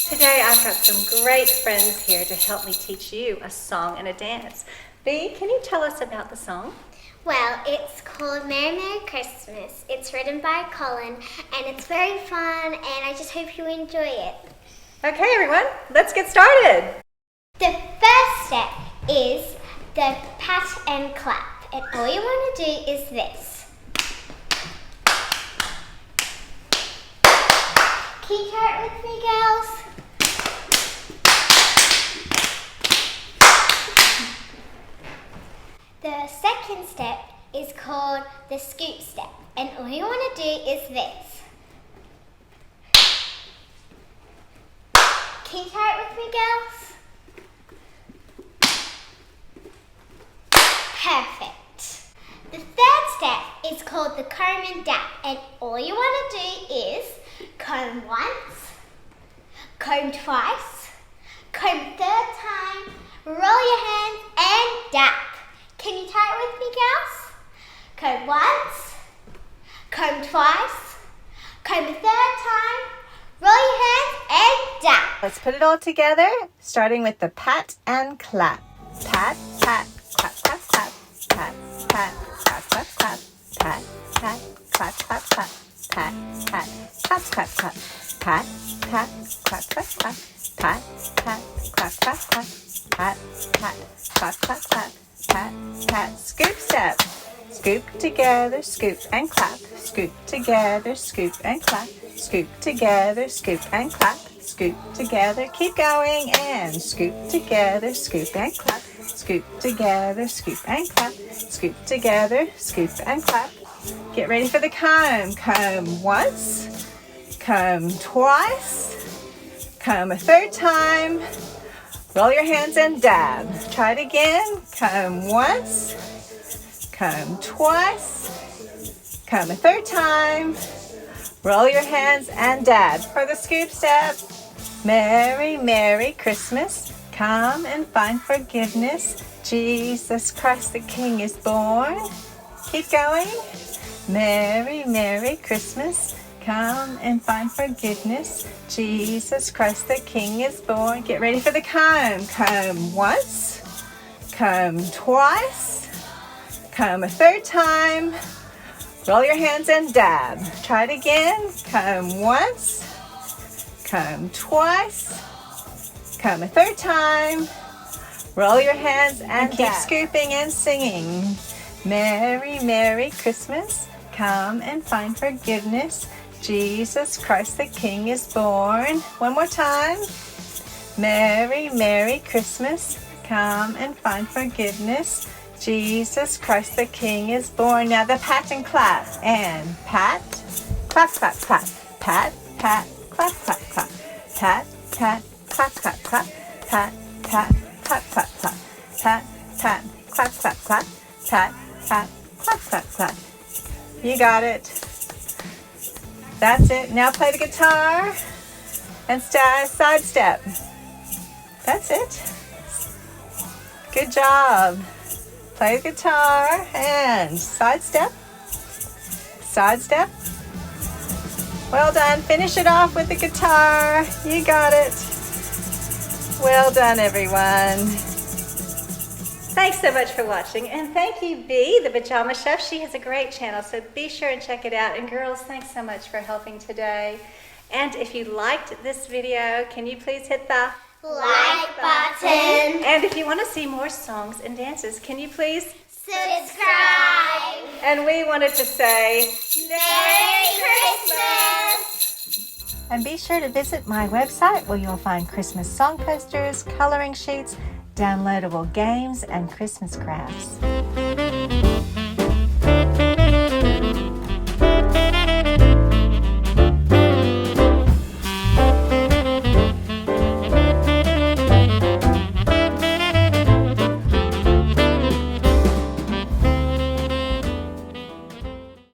Today I've got some great friends here to help me teach you a song and a dance. Bea, can you tell us about the song? Well, it's called Merry Merry Christmas. It's written by Colin, and it's very fun, and I just hope you enjoy it. Okay, everyone, let's get started. The first step is the pat and clap, and all you want to do is this. Can you try it with me, girls? The second step is called the scoop step, and all you want to do is this. Can you try it with me, girls? Perfect. The third step is called the comb and dap, and all you want to do is comb once, comb twice, comb third time, roll your hands and dap. Can you try it with me, girls? Comb once, comb twice, comb a third time, roll your hands and dap. Let's put it all together, starting with the pat and clap. Pat, pat, clap, clap, clap. Pat, pat, clap, clap, clap. Pat, pat, clap, clap, clap. Pat, pat, clap, clap, clap. Pat, pat, clap, clap, clap. Pat, pat, clap, clap, clap. Pat, pat, clap, clap, clap. Pat, pat, scoop step. Scoop together, scoop and clap. Scoop together, scoop and clap. Scoop together, scoop and clap. Scoop together, keep going, and scoop together, scoop and clap. Scoop together, scoop and clap. Scoop together, scoop and clap. Get ready for the comb. Comb once, comb twice, comb a third time. Roll your hands and dab. Try it again. Comb once, comb twice, comb a third time. Roll your hands and dab. For the scoop step, Merry, Merry Christmas. Come and find forgiveness. Jesus Christ the King is born. Keep going. Merry, Merry Christmas. Come and find forgiveness. Jesus Christ the King is born. Get ready for the comb. Comb once, comb twice, comb a third time. Roll your hands and dab. Try it again. Comb once, comb twice, comb a third time. Roll your hands and keep scooping and singing. Merry, Merry Christmas. Come and find forgiveness. Jesus Christ the King is born. One more time. Merry, Merry Christmas. Come and find forgiveness. Jesus Christ the King is born. Now the pat and clap. And pat, clap, clap, clap. Pat, pat, clap, clap, clap. Pat, pat, clap, clap, clap. Pat, pat, clap, clap, clap. Pat, pat, clap, clap, clap. Pat, pat, clap, clap, clap. You got it. That's it. Now play the guitar and side step. That's it. Good job. Play the guitar and side step. Side step. Well done. Finish it off with the guitar. You got it. Well done, everyone. Thanks so much for watching, and thank you, Bea, the Pajama Chef. She has a great channel, so be sure and check it out. And girls, thanks so much for helping today. And if you liked this video, can you please hit the Like button. And if you want to see more songs and dances, can you please Subscribe. And we wanted to say Merry Christmas. And be sure to visit my website where you'll find Christmas song posters, coloring sheets, downloadable games, and Christmas crafts.